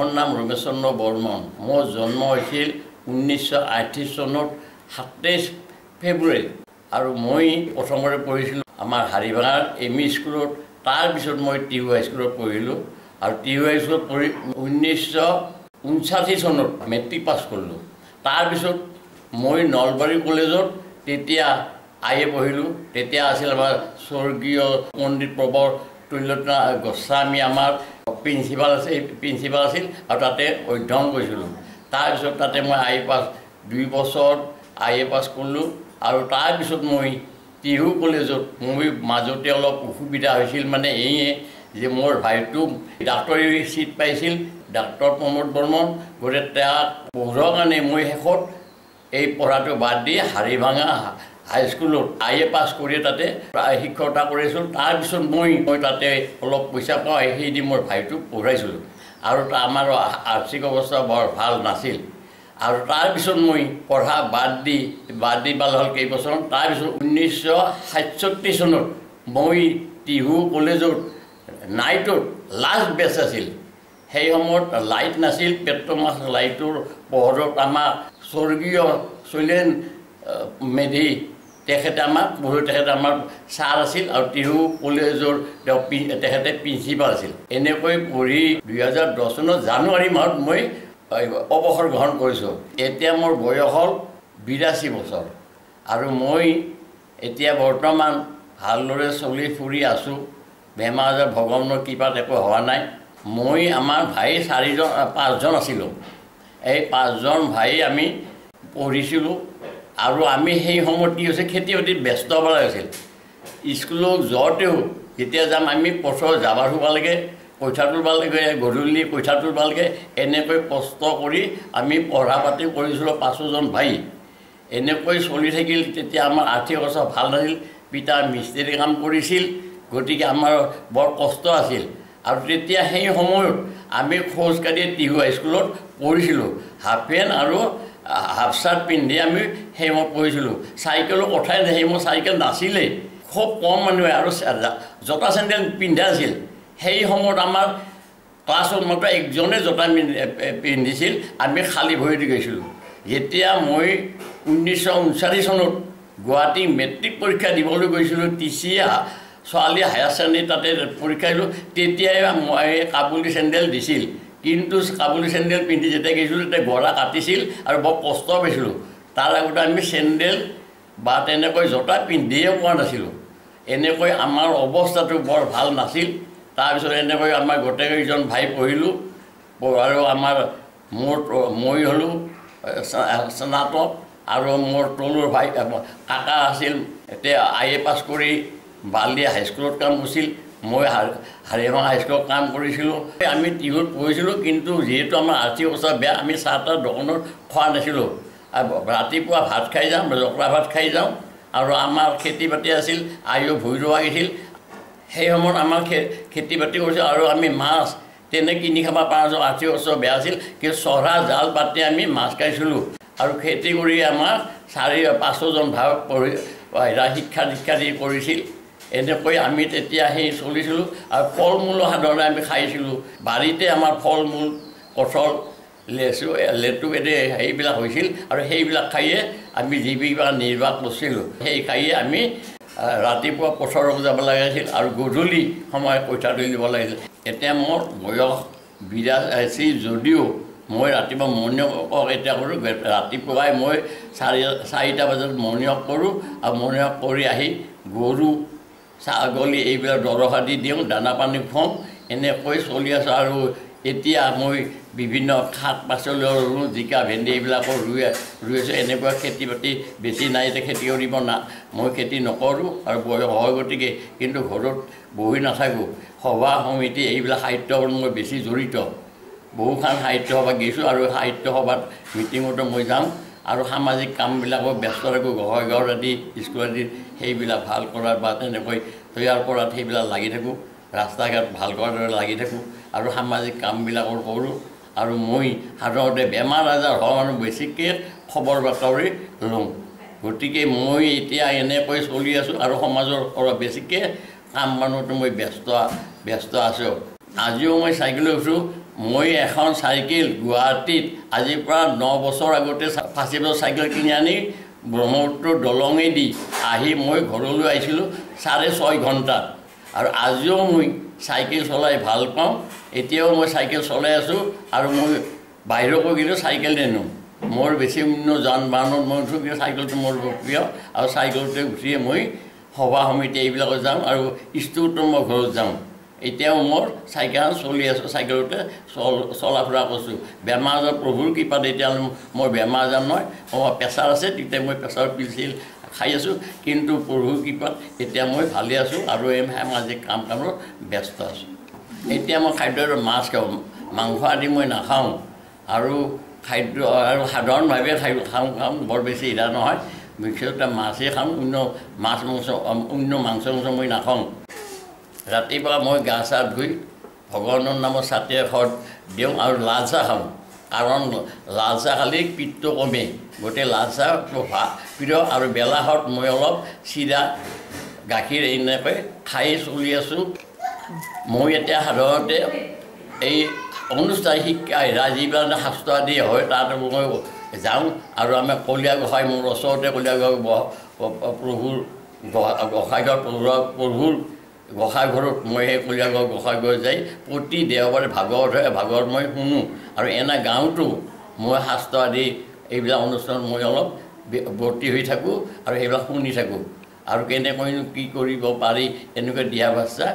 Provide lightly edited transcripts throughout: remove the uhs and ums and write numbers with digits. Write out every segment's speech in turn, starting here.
মোৰ নাম ৰমেশ চন্দ্ৰ বৰ্মন। মোৰ জন্ম হৈছিল 1938 চনত 27 ফেব্ৰুৱাৰী আৰু মই প্ৰথমতে পঢ়িছিলোঁ আমাৰ হাৰিভাঙাৰ এম ই স্কুলত। তাৰপিছত মই টিহু হাইস্কুলত পঢ়িলোঁ আৰু টিহু হাইস্কুলত পঢ়ি 1959 চনত মেট্ৰিক পাছ কৰিলোঁ। তাৰপিছত মই নলবাৰী কলেজত তেতিয়া আইএ পঢ়িলোঁ। তেতিয়া আছিল আমাৰ স্বৰ্গীয় পণ্ডিত প্ৰবৰ তুল্যনাথ গোস্বামী আমাৰ প্ৰিন্সিপাল আছিল আৰু তাতে অধ্যয়ন কৰিছিলোঁ। তাৰপিছত তাতে মই আই পাছ 2 বছৰ আইএ পাছ কৰিলোঁ আৰু তাৰপিছত মই টিহু কলেজত মই মাজতে অলপ অসুবিধা হৈছিল, মানে এইয়ে যে মোৰ ভাইটো ডাক্তৰী চিট পাইছিল, ডাক্তৰ প্ৰমোদ বৰ্মন। গতিকে তাক পঢ়াৰ কাৰণে মই শেষত এই পঢ়াটো বাদ দি হাৰিভাঙা হাইস্কুলত আইএ পাছ কৰি তাতে শিক্ষকতা কৰিছিলোঁ। তাৰপিছত মই তাতে অলপ পইচা পাওঁ, সেইদি মোৰ ভাইটোক পঢ়াইছিলোঁ আৰু আমাৰ আৰ্থিক অৱস্থা বৰ ভাল নাছিল। আৰু তাৰপিছত মই পঢ়া বাদ দি ভাল হ'ল কেইবছৰ। তাৰপিছত 1967 চনত মই টিহু কলেজত নাইটত লাষ্ট বেচ আছিল। সেই সময়ত লাইট নাছিল, পেট্ৰমাছ লাইটৰ পোহৰত আমাক স্বৰ্গীয় শৈলেন মেধি তেখেতে আমাক তেখেতে আমাৰ ছাৰ আছিল আৰু টিহু কলেজৰ তেখেতে প্ৰিন্সিপাল আছিল। এনেকৈ পঢ়ি 2010 চনত জানুৱাৰী মাহত মই অৱসৰ গ্ৰহণ কৰিছোঁ। এতিয়া মোৰ বয়স হ'ল 82 বছৰ আৰু মই এতিয়া বৰ্তমান ভালদৰে চলি ফুৰি আছোঁ। বেমাৰ আজাৰ ভগৱানৰ কৃপাত একো হোৱা নাই। মই আমাৰ ভাই 5জন আছিলোঁ। এই 5জন ভাই আমি পঢ়িছিলোঁ আৰু আমি সেই সময়ত কি হৈছে, খেতি বাতিত ব্যস্ত হ'ব লাগিছিল। স্কুলত যোৱাতেও যেতিয়া যাম আমি পথৰ জাবৰ শুব লাগে, কঠীয়া তুলিব লাগে, গধূলি কঠীয়া তুলিব লাগে। এনেকৈ কষ্ট কৰি আমি পঢ়া পাতি কৰিছিলোঁ 5জন ভাই। এনেকৈ চলি থাকিল। তেতিয়া আমাৰ আৰ্থিক অৱস্থা ভাল নাছিল। পিতা মিস্ত্ৰী কাম কৰিছিল, গতিকে আমাৰ বৰ কষ্ট আছিল। আৰু তেতিয়া সেই সময়ত আমি খোজকাঢ়ি টিহু হাইস্কুলত পঢ়িছিলোঁ। হাফ পেণ্ট আৰু হাফ চাৰ্ট পিন্ধি আমি সেই সময়ত পঢ়িছিলোঁ। চাইকেলৰ কথাই নাই, সেই সময়ত চাইকেল নাছিলেই, খুব কম মানুহে আৰু জোতা চেণ্ডেল পিন্ধা আছিল। সেই সময়ত আমাৰ ক্লাছত মাত্ৰ একজনে জোতা পিন্ধিছিল, আমি খালী ভৰিৰে গৈছিলোঁ। যেতিয়া মই 1959 চনত গুৱাহাটী মেট্ৰিক পৰীক্ষা দিবলৈ গৈছিলোঁ, ছোৱালী হায়াৰ ছেকেণ্ডেৰী তাতে পৰীক্ষা দিলোঁ, তেতিয়াই মই কাবুলী চেণ্ডেল দিছিল। কিন্তু কাবুলী চেণ্ডেল পিন্ধি যেতিয়া গৈছিলোঁ তেতিয়া গৰা কাটিছিল আৰু বৰ কষ্ট পাইছিলোঁ। তাৰ আগতে আমি চেণ্ডেল বা তেনেকৈ জোতা পিন্ধিয়ে পোৱা নাছিলোঁ। এনেকৈ আমাৰ অৱস্থাটো বৰ ভাল নাছিল। তাৰপিছত এনেকৈ আমাৰ গোটেইকেইজন ভাই পঢ়িলোঁ আৰু মই হ'লোঁ স্নাতক আৰু মোৰ তলৰ ভাই কাকা আছিল, এতিয়া আইএ পাছ কৰি বালিয়া হাইস্কুলত কাম কৰিছিল। মই হাৰিভাঙা হাইস্কুলত কাম কৰিছিলোঁ। আমি টিহুত পঢ়িছিলোঁ, কিন্তু যিহেতু আমাৰ আৰ্থিক অৱস্থা বেয়া, আমি চাহ তাহ দোকানত খোৱা নাছিলোঁ। ৰাতিপুৱা ভাত খাই যাওঁ, জকৰা ভাত খাই যাওঁ আৰু আমাৰ খেতি বাতি আছিল, আইও ভূঁই ৰোৱা গৈছিল। সেই সময়ত আমাৰ খেতি বাতি কৰিছিল আৰু আমি মাছ তেনে কিনি খাব পৰা নাছিলোঁ, আৰ্থিক অৱস্থা বেয়া আছিল। কিন্তু চহৰা জাল পাতি আমি মাছ খাইছিলোঁ আৰু খেতি কৰি আমাৰ 4-5জন ভাগ শিক্ষা দি কৰিছিল। এনেকৈ আমি তেতিয়া সেই চলিছিলোঁ আৰু ফল মূলো সাধাৰণতে আমি খাইছিলোঁ। বাৰীতে আমাৰ ফল মূল কঠল লেটু সেইবিলাক হৈছিল আৰু সেইবিলাক খায়ে আমি জীৱিকা নিৰ্বাহ কৰিছিলোঁ। সেই খায়ে আমি ৰাতিপুৱা পথাৰত যাব লাগিছিল আৰু গধূলি সময়ত কঠীয়া তুলিব লাগিছিল। এতিয়া মোৰ বয়স 82 যদিও মই ৰাতিপুৱা মৰ্ণিং ৱাক এতিয়া কৰোঁ। ৰাতিপুৱাই মই 4টা বজাত মৰ্ণিং ৱাক কৰোঁ আৰু মৰ্ণিং ৱাক কৰি আহি গৰু ছাগলী এইবিলাক দৰৱ দি দিওঁ, দানা পানী খুৱাওঁ। এনেকৈ চলি আছোঁ আৰু এতিয়া মই বিভিন্ন শাক পাচলি ৰুওঁ, জিকা ভেন্দি এইবিলাকো ৰুই আছোঁ। এনেকুৱা খেতি বাতি বেছি নাই, এতিয়া খেতি কৰিব মই খেতি নকৰোঁ আৰু বয়স হয় গতিকে। কিন্তু ঘৰত বহি নাথাকোঁ, সভা সমিতি এইবিলাক সাহিত্যৰ মই বেছি জড়িত। বহুখন সাহিত্য সভা গৈছোঁ আৰু সাহিত্য সভাত মিটিঙতো মই যাওঁ আৰু সামাজিক কামবিলাকো ব্যস্ত থাকোঁ। ঘৰ আদি স্কুল আদি সেইবিলাক ভাল কৰাৰ বা তেনেকৈ তৈয়াৰ কৰাত সেইবিলাক লাগি থাকোঁ। ৰাস্তা ঘাট ভাল কৰাৰ দৰে লাগি থাকোঁ আৰু সামাজিক কামবিলাকো কৰোঁ। আৰু মই সাধাৰণতে বেমাৰ আজাৰ হোৱা মানুহ বেছিকৈ খবৰ বাতৰি লওঁ। গতিকে মই এতিয়া এনেকৈ চলি আছোঁ আৰু সমাজৰ পৰা বেছিকৈ কাম মানুহতো মই ব্যস্ত আছোঁ। আজিও মই চাইকেল উঠোঁ মই এখন চাইকেল গুৱাহাটীত আজিৰ পৰা 9 বছৰ আগতে 5 চাইকেল কিনি আনি ব্ৰহ্মপুত্ৰ দলঙেদি আহি মই ঘৰলৈ আহিছিলোঁ 6.5 ঘণ্টাত আৰু আজিও মই চাইকেল চলাই ভাল পাওঁ এতিয়াও মই চাইকেল চলাই আছোঁ আৰু মই বাহিৰকো গ'লেও চাইকেল নেনো মোৰ বেছি অন্য যান বাহনত মই উঠোঁ কিন্তু চাইকেলটো মোৰ প্ৰিয় আৰু চাইকেলতে উঠিয়ে মই সভা সমিতি এইবিলাকত যাওঁ আৰু ইষ্টুতো মই ঘৰত যাওঁ এতিয়াও মোৰ চাইকেলখন চলি আছোঁ চাইকেলতে চলা ফুৰা কৰিছোঁ বেমাৰ আজাৰ প্ৰভুৰ কৃপাত এতিয়ালৈ মোৰ বেমাৰ আজাৰ নহয় মোৰ প্ৰেছাৰ আছে তেতিয়া মই প্ৰেছাৰ পিল চিল খাই আছোঁ কিন্তু প্ৰভুৰ কৃপাত এতিয়া মই ভালে আছোঁ আৰু এই সামাজিক কাম কামত ব্যস্ত আছোঁ এতিয়া মই খাদ্যৰ মাছ খাওঁ মাংস আদি মই নাখাওঁ আৰু খাদ্য আৰু সাধাৰণভাৱে খাওঁ বৰ বেছি ইৰা নহয় বিশেষকৈ মাছেই খাওঁ অন্য মাছ মাংস অন্য মাংস মই নাখাওঁ ৰাতিপুৱা মই গা চা ধুই ভগৱানৰ নামত ছাতি এখন দিওঁ আৰু লাল চাহ খাওঁ কাৰণ লাল চাহ খালে পিত্তটো কমে গতিকে লাল চাহ প্ৰিয় আৰু বেলাহত মই অলপ চিৰা গাখীৰ এনেকৈ খাই চলি আছোঁ মই এতিয়া সাধাৰণতে এই অনুষ্ঠান শিক্ষা যিবিলাক শাস্ত্ৰ আদি হয় তাত মই যাওঁ আৰু আমি কলীয়া গোসাঁই মোৰ ওচৰতে কলীয়া প্ৰভুৰ গোসাঁইঘৰ প্ৰভুৰ গোসাঁইঘৰত মই সেই কলীয়া গোসাঁইঘৰ যাই প্ৰতি দেওবাৰে ভাগৱত হয় ভাগৱত মই শুনো আৰু এনে গাঁৱতো মই শাস্ত্ৰ আদি এইবিলাক অনুষ্ঠানত মই অলপ ভৰ্তি হৈ থাকোঁ আৰু সেইবিলাক শুনি থাকোঁ আৰু কেনেকৈনো কি কৰিব পাৰি এনেকৈ দিয়া বাচ্চা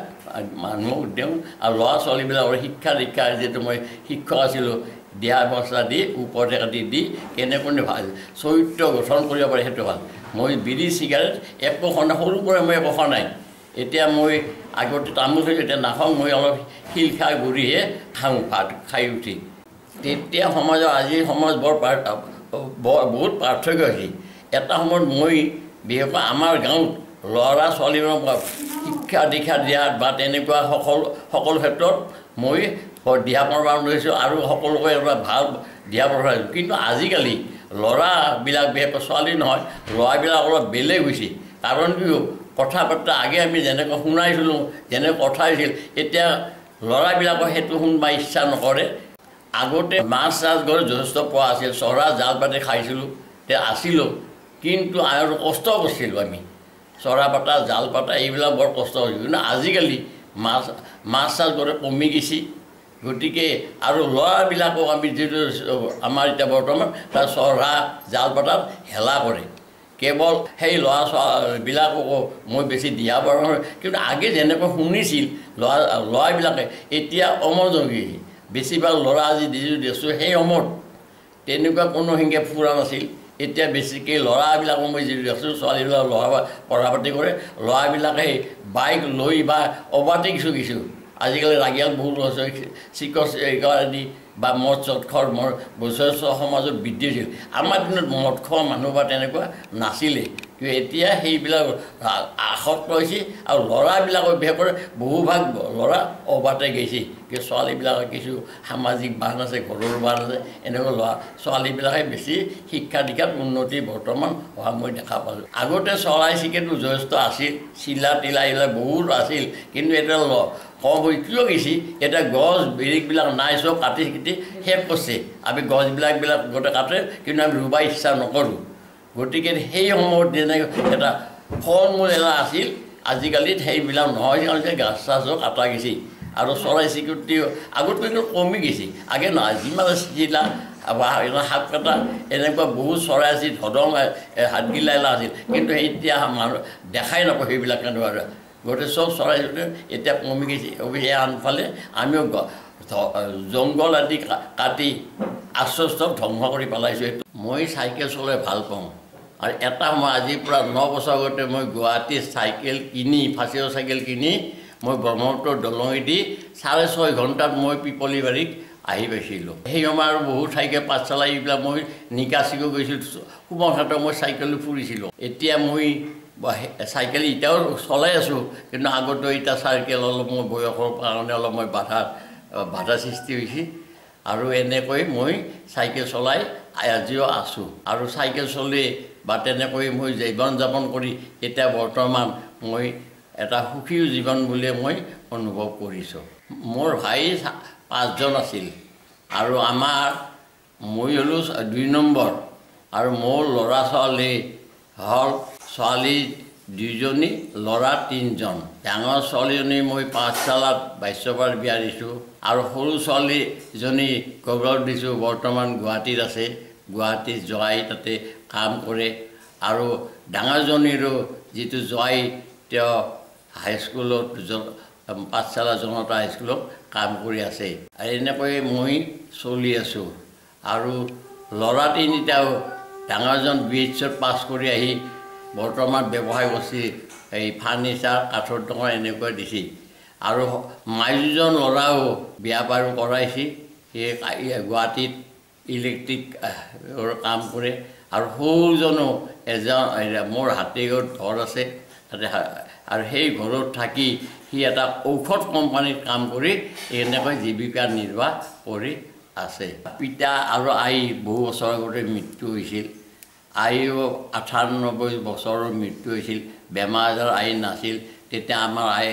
মানুহক দিওঁ আৰু ল'ৰা ছোৱালীবিলাকৰ শিক্ষা দীক্ষা যিহেতু মই শিক্ষক আছিলোঁ দিয়া বাচ্চা দি ওপৰতে কাটি দি কেনেকৈ ভাল চৰিত্ৰ গঠন কৰিব পাৰে সেইটো ভাল মই বিড়ি চিগাৰেট একো খোৱা সৰুৰ পৰা মই একো খোৱা নাই এতিয়া মই আগতে তামোল খাইছোঁ এতিয়া নাখাওঁ মই অলপ শিল খাই গুৰিহে খাওঁ ভাত খাই উঠি তেতিয়া সমাজৰ আজিৰ সমাজ বহুত পাৰ্থক্য হৈছে এটা সময়ত মই বিশেষকৈ আমাৰ গাঁৱত ল'ৰা ছোৱালীবোৰক শিক্ষা দীক্ষা দিয়াত বা তেনেকুৱা সকলো ক্ষেত্ৰত মই দিহা পৰামৰ্শ লৈছোঁ আৰু সকলোকে এটা ভাল দিহা পৰামৰ্শ লৈছোঁ কিন্তু আজিকালি ল'ৰাবিলাক বিশেষকৈ ছোৱালী নহয় ল'ৰাবিলাক অলপ বেলেগ হৈছে কাৰণ কি কথা বাৰ্তা আগে আমি যেনেকৈ শুনাইছিলোঁ যেনেকৈ কথা হৈছিল এতিয়া ল'ৰাবিলাকৰ সেইটো শুনিব ইচ্ছা নকৰে আগতে মাছ চাছ গৈ যথেষ্ট পোৱা আছিল চহৰা জাল পাতি খাইছিলোঁ তে আছিলোঁ কিন্তু আৰু কষ্ট কৰিছিলোঁ আমি চৰা পাতা জাল পাতা এইবিলাক বৰ কষ্ট হৈছিল কিন্তু আজিকালি মাছ চাছ গ'লে কমি গৈছে গতিকে আৰু ল'ৰাবিলাকক আমি যিটো আমাৰ এতিয়া বৰ্তমান তাৰ চহৰা জাল পাতাত হেলা কৰে কেৱল সেই ল'ৰা ছোৱালীবিলাককো মই বেছি দিয়া পাৰোঁ কিন্তু আগে যেনেকৈ শুনিছিল ল'ৰাবিলাকে এতিয়া অমৰজংগী বেছিভাগ ল'ৰা আজি যিটো দেছোঁ সেই সময়ত তেনেকুৱা কোনো সিংহে ফুৰা নাছিল এতিয়া বেছিকৈ ল'ৰাবিলাকক মই যিটো দেখিছোঁ ছোৱালীবিলাক ল'ৰা পঢ়া পাতি কৰে ল'ৰাবিলাকে বাইক লৈ বা অভাৰটেক চুকিছোঁ আজিকালি ৰাগিয়াল বহুত হৈছে চিকচ আদি বা মদ চদ খোৱাৰ যথেষ্ট সমাজত বৃদ্ধি হৈছিল আমাৰ দিনত মদ খোৱা মানুহ বা তেনেকুৱা নাছিলে কিন্তু এতিয়া সেইবিলাক আসক্ত হৈছে আৰু ল'ৰাবিলাকৰ বিশেষকৈ বহুভাগ ল'ৰা অভাৰটেক গৈছে কিন্তু ছোৱালীবিলাকৰ কিছু সামাজিক বান আছে ঘৰৰ বান আছে এনেকুৱা ল'ৰা ছোৱালীবিলাকে বেছি শিক্ষা দীক্ষাত উন্নতি বৰ্তমান হোৱা মই দেখা পালোঁ আগতে চৰাই চিৰিকটি যথেষ্ট আছিল চিলা তিলা এইবিলাক বহুত আছিল কিন্তু এতিয়া কম হৈ কিয় গৈছে এতিয়া গছ বিৰিখবিলাক নাই চব কাটি কাটি শেষ কৰিছে আমি গছবিলাক গোটেই কাটে কিন্তু আমি ৰুবা ইচ্ছা নকৰোঁ গতিকে সেই সময়ত যেনেকৈ এটা ফল মূল এটা আছিল আজিকালি সেইবিলাক নহয় গাছ চাছও কাটা গৈছে আৰু চৰাই চিৰিকটি আগতকৈ কিন্তু কমি গৈছে আগে নহয় যিমান চিলা বা শাক কটা এনেকুৱা বহুত চৰাই আছিল ধদং হাতগিলা আছিল কিন্তু এতিয়া মানুহ দেখাই নাপায় সেইবিলাক কেনেকুৱা গোটেই চব চৰাই এতিয়া কমি গৈছে অৱশ্যে আনফালে আমিও জংঘল আদি কাটি আশ্ৰয়স্থল ধ্বংস কৰি পেলাইছোঁ এইটো মই চাইকেল চলাই ভাল পাওঁ আৰু এটা মই আজিৰ পৰা 9 বছৰ আগতে মই গুৱাহাটীত চাইকেল কিনি ফাঁচিৰ চাইকেল কিনি মই ব্ৰহ্মপুত্ৰ দলঙেদি 6.5 ঘণ্টাত মই পিপলিবাৰীত আহি পাইছিলোঁ সেই সময় আৰু বহুত চাইকেল পাঠশালা এইবিলাক মই নিকাচিকৈ গৈছিলোঁ সুমনহাটত মই চাইকেল ফুৰিছিলোঁ এতিয়া মই চাইকেল এতিয়াও চলাই আছোঁ কিন্তু আগতে এতিয়া চাইকেল অলপ মই বয়সৰ কাৰণে অলপ মই বাধা সৃষ্টি হৈছে আৰু এনেকৈ মই চাইকেল চলাই আজিও আছোঁ আৰু চাইকেল চলাই বা তেনেকৈ মই জীৱন যাপন কৰি এতিয়া বৰ্তমান মই এটা সুখী জীৱন বুলিয়ে মই অনুভৱ কৰিছোঁ মোৰ ভাই 5জন আছিল আৰু আমাৰ মই হ'লোঁ 2 নম্বৰ আৰু মোৰ ল'ৰা ছোৱালী হ'ল ছোৱালী 2জনী ল'ৰা 3জন ডাঙৰ ছোৱালীজনী মই পাঠশালাত 22বাৰ বিয়া দিছোঁ আৰু সৰু ছোৱালীজনী খবৰ দিছোঁ বৰ্তমান গুৱাহাটীত আছে গুৱাহাটীত জোৱাই তাতে কাম কৰে আৰু ডাঙৰজনীৰো যিটো জোৱাই তেওঁ হাইস্কুলত পাঠশালা জনতা হাইস্কুলত কাম কৰি আছে আৰু এনেকৈ মই চলি আছোঁ আৰু ল'ৰা 3টাও ডাঙৰজন BHত পাছ কৰি আহি বৰ্তমান ব্যৱসায় কৰিছে এই ফাৰ্নিচাৰ কাঠৰ দোকান এনেকৈ দিছে আৰু মাইজন ল'ৰাও বিয়া বাৰু কৰাইছে সেই গুৱাহাটীত ইলেক্ট্ৰিক কাম কৰে আৰু সৰুজনো এজন মোৰ হাতীগড়ত ঘৰ আছে তাতে আৰু সেই ঘৰত থাকি সি এটা ঔষধ কোম্পানীত কাম কৰি এনেকৈ জীৱিকা নিৰ্বাহ কৰি আছে পিতা আৰু আই বহু বছৰ আগতে মৃত্যু হৈছিল আইও 98 বছৰৰ মৃত্যু হৈছিল বেমাৰ আজাৰ আই নাছিল তেতিয়া আমাৰ আই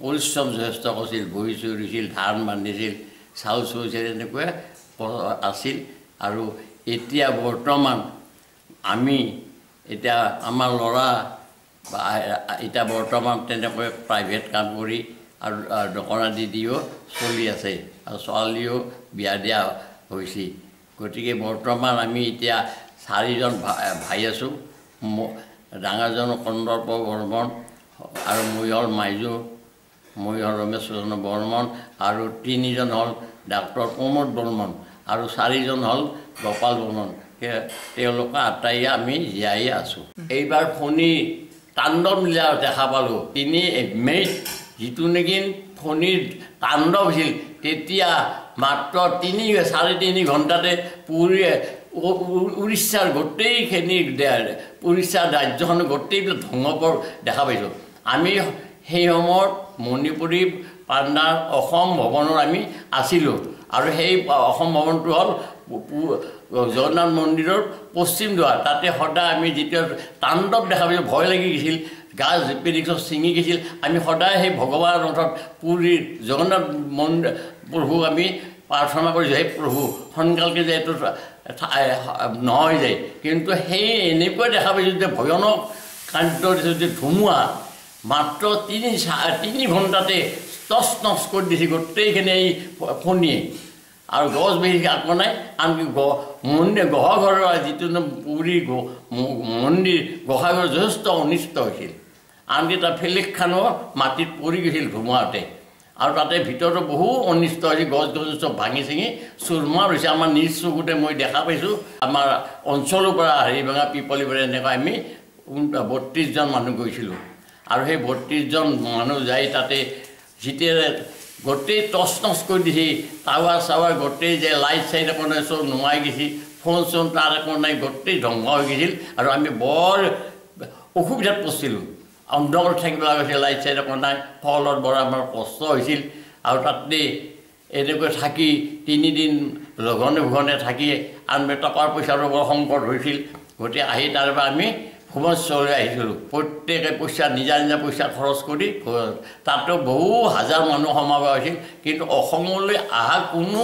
পৰিশ্ৰম যথেষ্ট কৰিছিল বহি চৰিছিল ধান বান্ধিছিল চাউল চৰিছিল এনেকৈ আছিল আৰু এতিয়া বৰ্তমান আমি এতিয়া আমাৰ ল'ৰা এতিয়া বৰ্তমান তেনেকৈ প্ৰাইভেট কাম কৰি আৰু দোকান আদি দিও চলি আছে আৰু ছোৱালীও বিয়া দিয়া হৈছে গতিকে বৰ্তমান আমি এতিয়া 4জন ভাই আছোঁ ডাঙৰজন কন্দৰ্প বৰ্মন আৰু মই হ'ল মাইজু মই হ'ল ৰমেশ চন্দ্ৰ বৰ্মন আৰু 3জন হ'ল ডাক্তৰ প্ৰমোদ বৰ্মন আৰু 4জন হ'ল গোপাল বৰ্মন তেওঁলোক আটাই আমি জীয়াই আছোঁ এইবাৰ ফণী তাণ্ডৱ লীলা দেখা পালোঁ 3 মে'ত যিটো নেকি ফণীৰ তাণ্ডৱ হৈছিল তেতিয়া মাত্ৰ 3-3.5 ঘণ্টাতে উৰিষ্যাৰ গোটেইখিনি উৰিষ্যাৰ ৰাজ্যখন গোটেইবিলাক ধ্বংসৰ দেখা পাইছোঁ আমি সেই সময়ত মণিপুৰী পাণ্ডাৰ অসম ভৱনত আমি আছিলোঁ আৰু সেই অসম ভৱনটো হ'ল জগন্নাথ মন্দিৰৰ পশ্চিম দুৱাৰ তাতে সদায় আমি যেতিয়া তাণ্ডৱ দেখা পাইছোঁ ভয় লাগি গৈছিল গাছ পেৰিক্সত ছিঙি গৈছিল আমি সদায় সেই ভগৱানৰ ৰথত পুৰীৰ জগন্নাথ মন্দিৰ প্ৰভুক আমি প্ৰাৰ্থনা কৰিছোঁ সেই প্ৰভু সোনকালকৈ যে এইটো নহয় যায় কিন্তু সেই এনেকুৱা দেখা পাইছোঁ যে ভয়ানক কাণ্ড যে ধুমুহা মাত্ৰ 3 ঘণ্টাতে টচ টচ কৰি দিছে গোটেইখিনি এই ফণীয়ে আৰু গছ বেছি আকৌ নাই আনকি মন্দিৰ গোসাঁইঘৰৰ যিটো পুৰী মন্দিৰ গোসাঁইঘৰ যথেষ্ট অনিষ্ট হৈছিল আনকি তাৰ ফেলিকখানো মাটিত পৰি গৈছিল ধুমুহাতে আৰু তাতে ভিতৰতো বহু অনিষ্ট হৈছিল গছ গছ চব ভাঙি চিঙি চুৰমাৰ হৈছে আমাৰ নিজ চকুতে মই দেখা পাইছোঁ আমাৰ অঞ্চলৰ পৰা হেৰিভাঙা পিপলিৰ পৰা এনেকৈ আমি 32জন মানুহ গৈছিলোঁ আৰু সেই 32জন মানুহ যাই তাতে যেতিয়া গোটেই টচ টচ কৰি দিছে টাৱাৰ চাৱাৰ গোটেই যে লাইট চাইট একো নাই চব নোমাই গৈছে ফোন চোন তাৰ একো নাই গোটেই ধ্বংস হৈ গৈছিল আৰু আমি বৰ অসুবিধাত পৰিছিলোঁ অন্ধকাৰত থাকিব লগা হৈছিল লাইট চাইট একো নাই ফলত বৰ আমাৰ কষ্ট হৈছিল আৰু তাতে এনেকৈ থাকি 3 দিন লঘনে ভঘনে থাকি আনবে টকাৰ পইচাৰো বৰ সংকট হৈছিল গতিকে আহি তাৰপৰা আমি ভূৱনেশ্বৰলৈ আহিছিলোঁ প্ৰত্যেকে পইচা নিজা নিজা পইচা খৰচ কৰি তাতো বহু হাজাৰ মানুহ সমাগম হৈছিল কিন্তু অসমলৈ অহা কোনো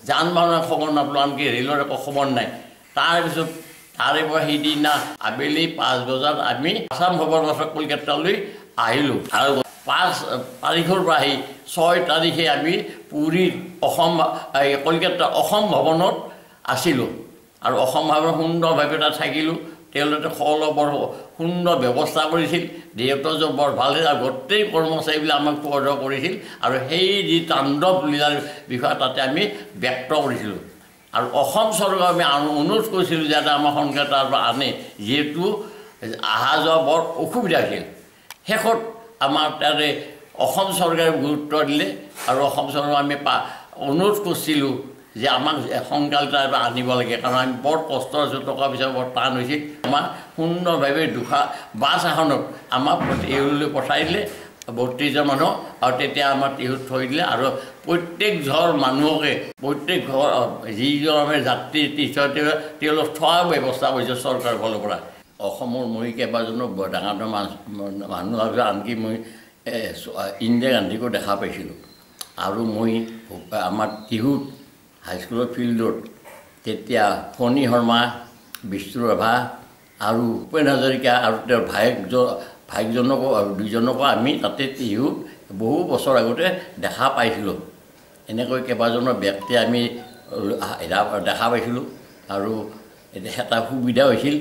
যান বাহনৰ খবৰ নাপালোঁ আনকি ৰেলৰ একো খবৰ নাই তাৰপিছত তাৰে পৰা সেইদিনা আবেলি 5 বজাত আমি আসাম খবৰ বাছত কলকাতালৈ আহিলোঁ আৰু 5 তাৰিখৰ পৰা আহি 6 তাৰিখে আমি পুৰীত কলকাতা অসম ভৱনত আছিলোঁ আৰু অসম ভৱনত সুন্দৰভাৱে তাত থাকিলোঁ তেওঁলোকে সকলো বৰ সুন্দৰ ব্যৱস্থা কৰিছিল দেউতাজন বৰ ভাল আৰু গোটেই কৰ্মচাৰীবিলাক আমাক সুবিধা কৰিছিল আৰু সেই যি তাণ্ডৱ লীলাৰ বিষয়ে তাতে আমি ব্যক্ত কৰিছিলোঁ আৰু অসম চৰকাৰক আমি অনুৰোধ কৰিছিলোঁ যাতে আমাৰ সোনকালে তাৰ পৰা আনে যিহেতু অহা যোৱা বৰ অসুবিধা হৈছিল শেষত আমাৰ তাতে অসম চৰকাৰে গুৰুত্ব দিলে আৰু অসম চৰকাৰক আমি অনুৰোধ কৰিছিলোঁ যে আমাক সোনকালে তাৰ পৰা আনিব লাগে কাৰণ আমি বৰ কষ্ট আছোঁ টকা পইচা বৰ টান হৈছিল আমাৰ সুন্দৰভাৱে বাছ এখনত আমাক টিহুলৈ পঠাই দিলে 32জন মানুহ আৰু তেতিয়া আমাৰ টিহুত থৈ দিলে আৰু প্ৰত্যেক ঘৰ মানুহকে প্ৰত্যেক ঘৰ যিজন আমাৰ যাত্ৰী তীৰ্থ তেওঁলোক থোৱাৰ ব্যৱস্থা কৰিছে চৰকাৰৰ ফালৰ পৰা অসমৰ মই কেইবাজনো ডাঙৰ মানুহ আছে আনকি মই ইন্দিৰা গান্ধীকো দেখা পাইছিলোঁ আৰু মই আমাৰ টিহুত হাইস্কুলৰ ফিল্ডত তেতিয়া ফণী শৰ্মা, বিষ্ণু ৰাভা আৰু ভূপেন হাজৰিকা আৰু তেওঁৰ ভায়েকজনকো আৰু দুজনকো আমি তাতে টিহুত বহু বছৰ আগতে দেখা পাইছিলোঁ। এনেকৈ কেইবাজনৰ ব্যক্তি আমি দেখা পাইছিলোঁ আৰু এটা সুবিধা হৈছিল।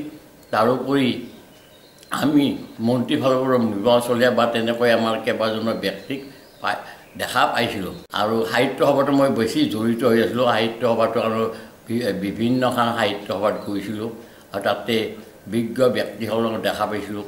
তাৰোপৰি আমি মন্ত্ৰী ফালৰ পৰা মৃগাং চলিহা বা তেনেকৈ আমাৰ কেইবাজনৰ ব্যক্তিক দেখা পাইছিলোঁ। আৰু সাহিত্য সভাতো মই বেছি জড়িত হৈ আছিলোঁ। সাহিত্য সভাটো আৰু বিভিন্নখন সাহিত্য সভাত গৈছিলোঁ আৰু তাতে বিজ্ঞ ব্যক্তিসকলক দেখা পাইছিলোঁ।